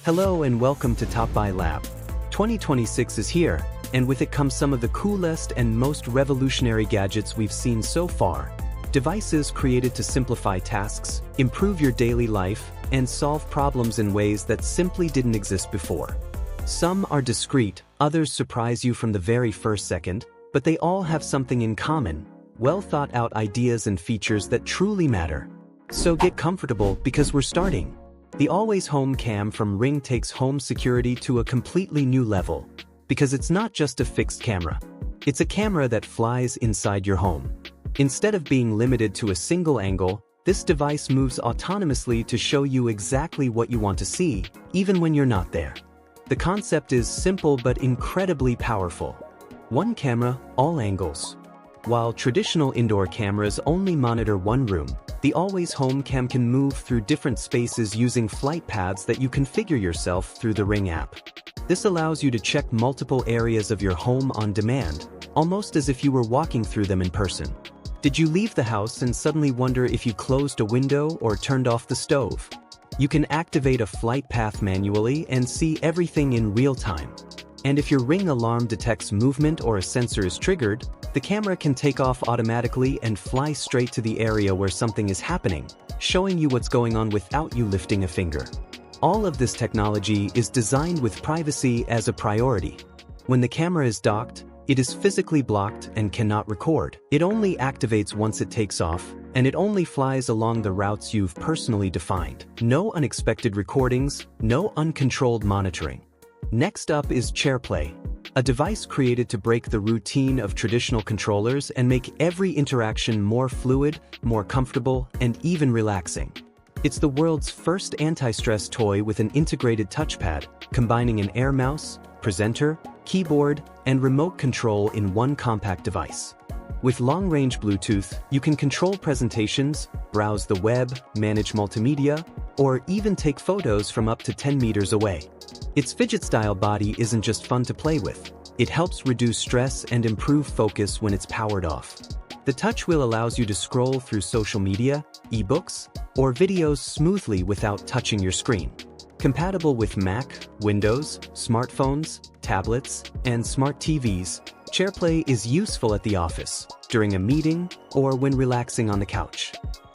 Hello and welcome to Top Buy Lab. 2026 is here, and with it comes some of the coolest and most revolutionary gadgets we've seen so far. Devices created to simplify tasks, improve your daily life, and solve problems in ways that simply didn't exist before. Some are discreet, others surprise you from the very first second, but they all have something in common: well thought out ideas and features that truly matter. So get comfortable because we're starting. The Always Home Cam from Ring takes home security to a completely new level, because it's not just a fixed camera. It's a camera that flies inside your home. Instead of being limited to a single angle, this device moves autonomously to show you exactly what you want to see, even when you're not there. The concept is simple but incredibly powerful. One camera, all angles. While traditional indoor cameras only monitor one room, the Always Home Cam can move through different spaces using flight paths that you configure yourself through the Ring app. This allows you to check multiple areas of your home on demand, almost as if you were walking through them in person. Did you leave the house and suddenly wonder if you closed a window or turned off the stove? You can activate a flight path manually and see everything in real time. And if your Ring alarm detects movement or a sensor is triggered, the camera can take off automatically and fly straight to the area where something is happening, showing you what's going on without you lifting a finger. All of this technology is designed with privacy as a priority. When the camera is docked, it is physically blocked and cannot record. It only activates once it takes off, and it only flies along the routes you've personally defined. No unexpected recordings, no uncontrolled monitoring. Next up is ChairPlay, a device created to break the routine of traditional controllers and make every interaction more fluid, more comfortable, and even relaxing. It's the world's first anti-stress toy with an integrated touchpad, combining an Air mouse, presenter, keyboard, and remote control in one compact device. With long-range Bluetooth, you can control presentations, browse the web, manage multimedia, or even take photos from up to 10 meters away. Its fidget-style body isn't just fun to play with. It helps reduce stress and improve focus when it's powered off. The touch wheel allows you to scroll through social media, ebooks, or videos smoothly without touching your screen. Compatible with Mac, Windows, smartphones, tablets, and smart TVs, ChairPlay is useful at the office, during a meeting, or when relaxing on the couch.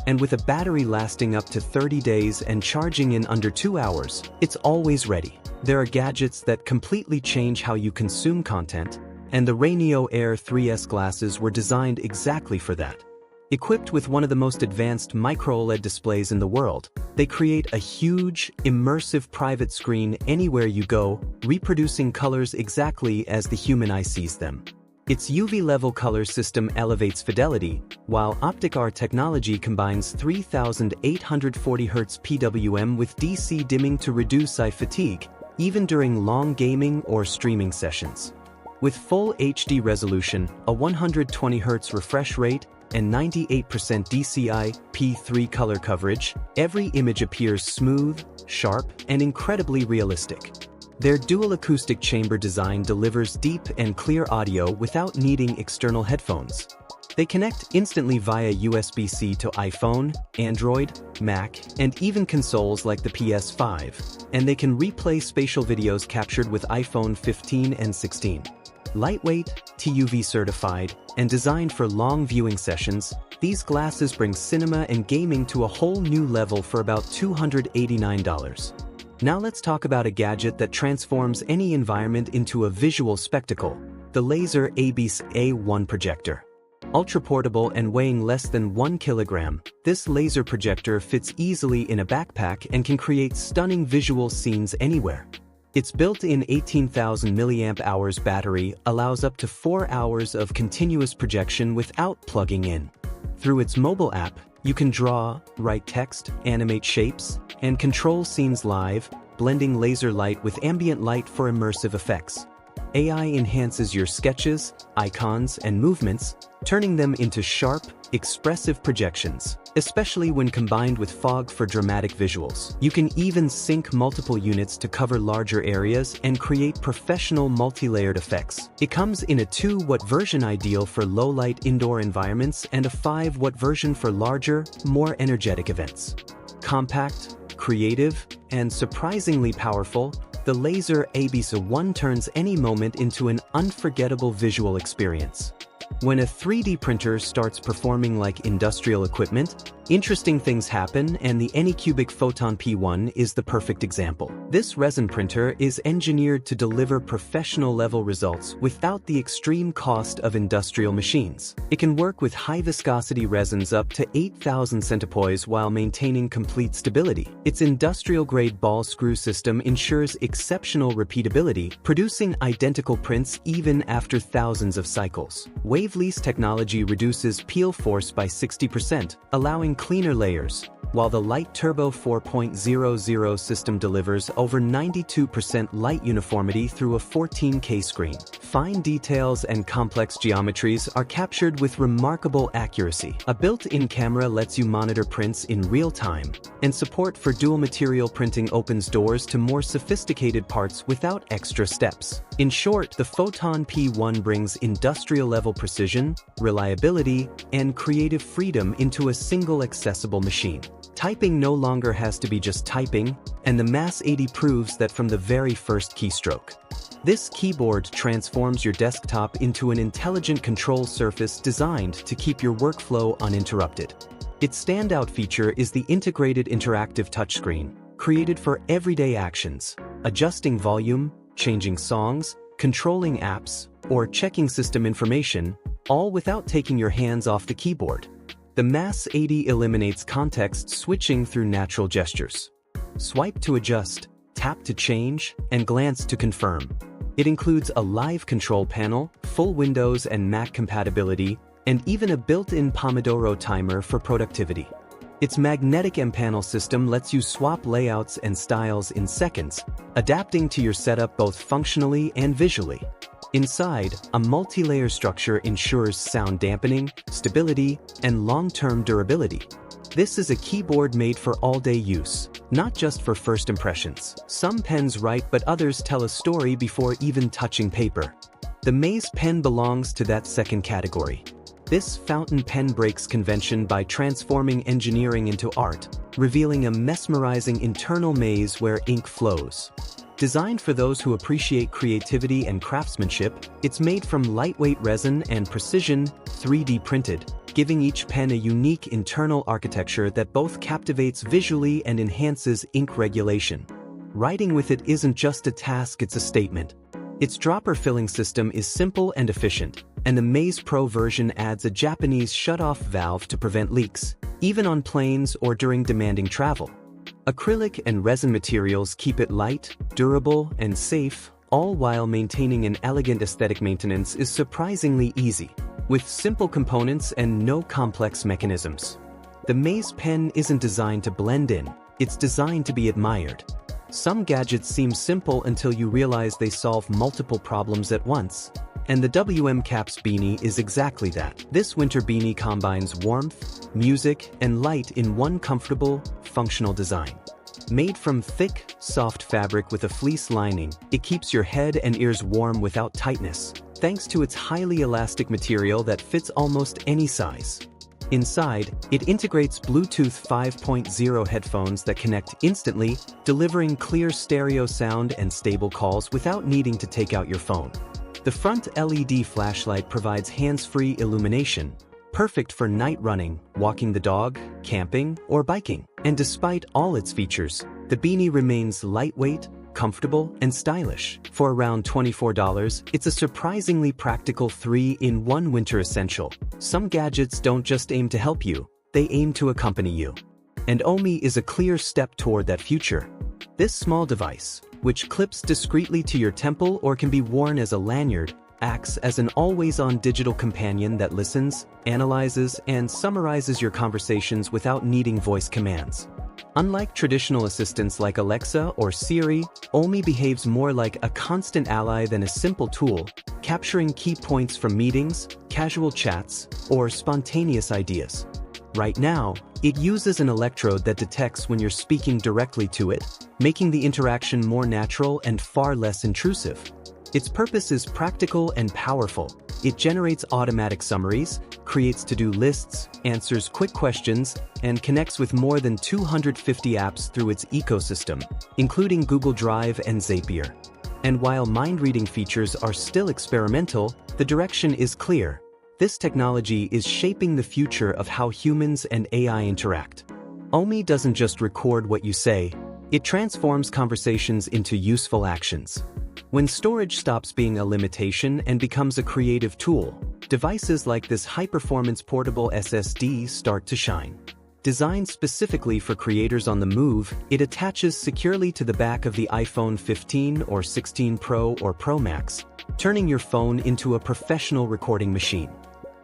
And with a battery lasting up to 30 days and charging in under 2 hours, it's always ready. There are gadgets that completely change how you consume content, and the Rayneo Air 3S glasses were designed exactly for that. Equipped with one of the most advanced micro-OLED displays in the world, they create a huge, immersive private screen anywhere you go, reproducing colors exactly as the human eye sees them. Its UV-level color system elevates fidelity, while OpticR technology combines 3840 Hz PWM with DC dimming to reduce eye fatigue, even during long gaming or streaming sessions. With full HD resolution, a 120 Hz refresh rate, and 98% DCI-P3 color coverage, every image appears smooth, sharp, and incredibly realistic. Their dual acoustic chamber design delivers deep and clear audio without needing external headphones. They connect instantly via USB-C to iPhone, Android, Mac, and even consoles like the PS5, and they can replay spatial videos captured with iPhone 15 and 16. Lightweight, TUV certified, and designed for long viewing sessions, these glasses bring cinema and gaming to a whole new level for about $289. Now let's talk about a gadget that transforms any environment into a visual spectacle: the Laser Abeam A1 projector. Ultra-portable and weighing less than 1 kilogram, this laser projector fits easily in a backpack and can create stunning visual scenes anywhere. Its built-in 18,000 mAh battery allows up to 4 hours of continuous projection without plugging in. Through its mobile app, you can draw, write text, animate shapes, and control scenes live, blending laser light with ambient light for immersive effects. AI enhances your sketches, icons, and movements, turning them into sharp, expressive projections, especially when combined with fog for dramatic visuals. You can even sync multiple units to cover larger areas and create professional multi-layered effects. It comes in a 2-watt version ideal for low-light indoor environments and a 5-watt version for larger, more energetic events. Compact, creative and surprisingly powerful, the Laser Abyssa 1 turns any moment into an unforgettable visual experience. When a 3D printer starts performing like industrial equipment, interesting things happen, and the Anycubic Photon P1 is the perfect example. This resin printer is engineered to deliver professional-level results without the extreme cost of industrial machines. It can work with high-viscosity resins up to 8,000 centipoise while maintaining complete stability. Its industrial-grade ball screw system ensures exceptional repeatability, producing identical prints even after thousands of cycles. Wavelease technology reduces peel force by 60%, allowing cleaner layers, while the Light Turbo 4.00 system delivers over 92% light uniformity through a 14K screen. Fine details and complex geometries are captured with remarkable accuracy. A built-in camera lets you monitor prints in real time, and support for dual material printing opens doors to more sophisticated parts without extra steps. In short, the Photon P1 brings industrial-level precision, reliability, and creative freedom into a single accessible machine. Typing no longer has to be just typing, and the Mass 80 proves that from the very first keystroke. This keyboard transforms your desktop into an intelligent control surface designed to keep your workflow uninterrupted. Its standout feature is the integrated interactive touchscreen, created for everyday actions, adjusting volume, changing songs, controlling apps, or checking system information, all without taking your hands off the keyboard. The Mass 80 eliminates context switching through natural gestures. Swipe to adjust, tap to change, and glance to confirm. It includes a live control panel, full Windows and Mac compatibility, and even a built-in Pomodoro timer for productivity. Its magnetic M-panel system lets you swap layouts and styles in seconds, adapting to your setup both functionally and visually. Inside, a multi-layer structure ensures sound dampening, stability, and long-term durability. This is a keyboard made for all-day use, not just for first impressions. Some pens write, but others tell a story before even touching paper. The Maze pen belongs to that second category. This fountain pen breaks convention by transforming engineering into art, revealing a mesmerizing internal maze where ink flows. Designed for those who appreciate creativity and craftsmanship, it's made from lightweight resin and precision, 3D printed, giving each pen a unique internal architecture that both captivates visually and enhances ink regulation. Writing with it isn't just a task, it's a statement. Its dropper filling system is simple and efficient, and the Maze Pro version adds a Japanese shut-off valve to prevent leaks, even on planes or during demanding travel. Acrylic and resin materials keep it light, durable, and safe, all while maintaining an elegant aesthetic. Maintenance is surprisingly easy, with simple components and no complex mechanisms. The Maze pen isn't designed to blend in, it's designed to be admired. Some gadgets seem simple until you realize they solve multiple problems at once, and the WM Caps beanie is exactly that. This winter beanie combines warmth, music, and light in one comfortable, functional design. Made from thick, soft fabric with a fleece lining, it keeps your head and ears warm without tightness, thanks to its highly elastic material that fits almost any size. Inside, it integrates Bluetooth 5.0 headphones that connect instantly, delivering clear stereo sound and stable calls without needing to take out your phone. The front LED flashlight provides hands-free illumination, perfect for night running, walking the dog, camping, or biking. And despite all its features, the beanie remains lightweight, comfortable, and stylish. For around $24, it's a surprisingly practical 3-in-1 winter essential. Some gadgets don't just aim to help you, they aim to accompany you. And Omi is a clear step toward that future. This small device, which clips discreetly to your temple or can be worn as a lanyard, acts as an always-on digital companion that listens, analyzes, and summarizes your conversations without needing voice commands. Unlike traditional assistants like Alexa or Siri, Omi behaves more like a constant ally than a simple tool, capturing key points from meetings, casual chats, or spontaneous ideas. Right now, it uses an electrode that detects when you're speaking directly to it, making the interaction more natural and far less intrusive. Its purpose is practical and powerful. It generates automatic summaries, creates to-do lists, answers quick questions, and connects with more than 250 apps through its ecosystem, including Google Drive and Zapier. And while mind-reading features are still experimental, the direction is clear. This technology is shaping the future of how humans and AI interact. Omi doesn't just record what you say, it transforms conversations into useful actions. When storage stops being a limitation and becomes a creative tool, devices like this high-performance portable SSD start to shine. Designed specifically for creators on the move, it attaches securely to the back of the iPhone 15 or 16 Pro or Pro Max, turning your phone into a professional recording machine.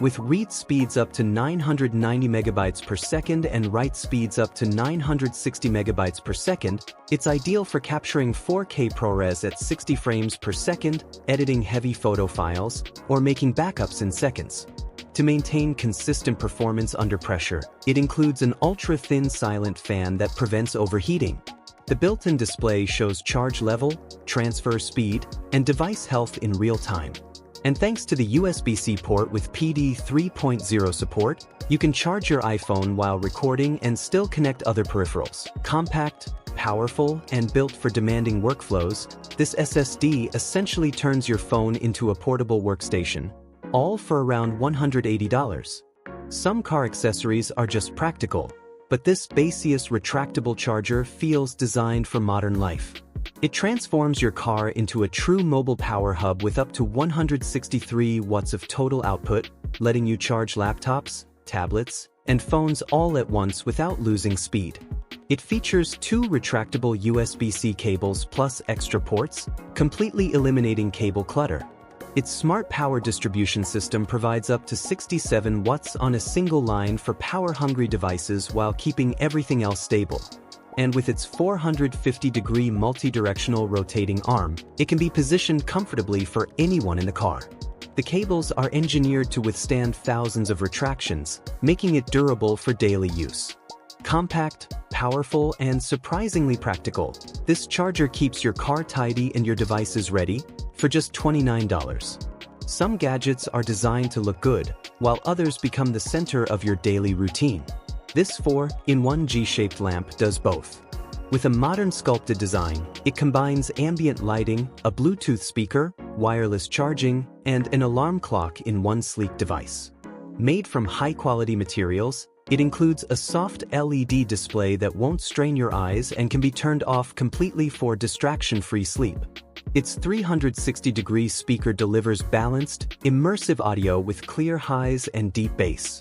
With read speeds up to 990 megabytes per second and write speeds up to 960 megabytes per second, it's ideal for capturing 4K ProRes at 60 frames per second, editing heavy photo files, or making backups in seconds. To maintain consistent performance under pressure, it includes an ultra-thin silent fan that prevents overheating. The built-in display shows charge level, transfer speed, and device health in real time. And thanks to the USB-C port with PD 3.0 support, you can charge your iPhone while recording and still connect other peripherals. Compact, powerful, and built for demanding workflows, this SSD essentially turns your phone into a portable workstation, all for around $180. Some car accessories are just practical, but this Baseus retractable charger feels designed for modern life. It transforms your car into a true mobile power hub with up to 163 watts of total output, letting you charge laptops, tablets, and phones all at once without losing speed. It features 2 retractable USB-C cables plus extra ports, completely eliminating cable clutter. Its smart power distribution system provides up to 67 watts on a single line for power-hungry devices while keeping everything else stable. And with its 450-degree multi-directional rotating arm, it can be positioned comfortably for anyone in the car. The cables are engineered to withstand thousands of retractions, making it durable for daily use. Compact, powerful, and surprisingly practical, this charger keeps your car tidy and your devices ready for just $29. Some gadgets are designed to look good, while others become the center of your daily routine. This 4-in-1 G-shaped lamp does both. With a modern sculpted design, it combines ambient lighting, a Bluetooth speaker, wireless charging, and an alarm clock in one sleek device. Made from high-quality materials, it includes a soft LED display that won't strain your eyes and can be turned off completely for distraction-free sleep. Its 360-degree speaker delivers balanced, immersive audio with clear highs and deep bass.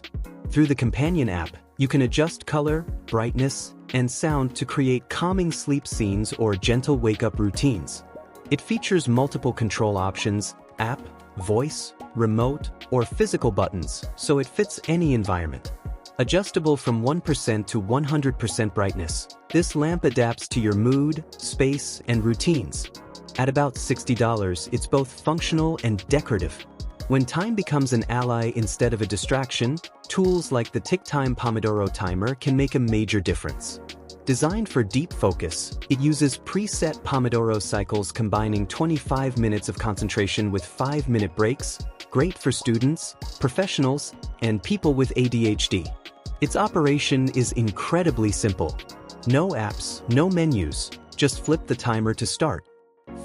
Through the companion app, you can adjust color, brightness, and sound to create calming sleep scenes or gentle wake-up routines. It features multiple control options, app, voice, remote, or physical buttons, so it fits any environment. Adjustable from 1% to 100% brightness, this lamp adapts to your mood, space, and routines. At about $60, it's both functional and decorative. When time becomes an ally instead of a distraction, tools like the TickTime Pomodoro timer can make a major difference. Designed for deep focus, it uses preset Pomodoro cycles combining 25 minutes of concentration with 5-minute breaks, great for students, professionals, and people with ADHD. Its operation is incredibly simple. No apps, no menus, just flip the timer to start.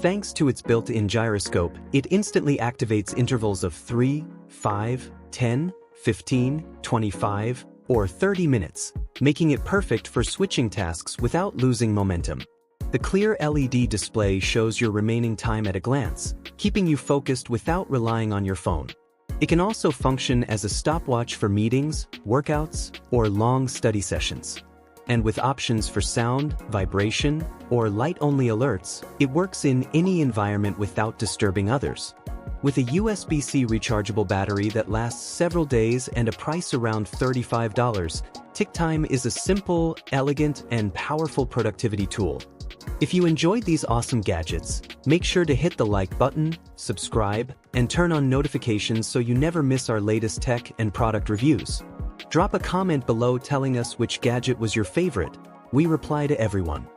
Thanks to its built-in gyroscope, it instantly activates intervals of 3, 5, 10, 15, 25, or 30 minutes, making it perfect for switching tasks without losing momentum. The clear LED display shows your remaining time at a glance, keeping you focused without relying on your phone. It can also function as a stopwatch for meetings, workouts, or long study sessions. And with options for sound, vibration, or light-only alerts, it works in any environment without disturbing others. With a USB-C rechargeable battery that lasts several days and a price around $35, TickTime is a simple, elegant, and powerful productivity tool. If you enjoyed these awesome gadgets, make sure to hit the like button, subscribe, and turn on notifications so you never miss our latest tech and product reviews. Drop a comment below telling us which gadget was your favorite. We reply to everyone.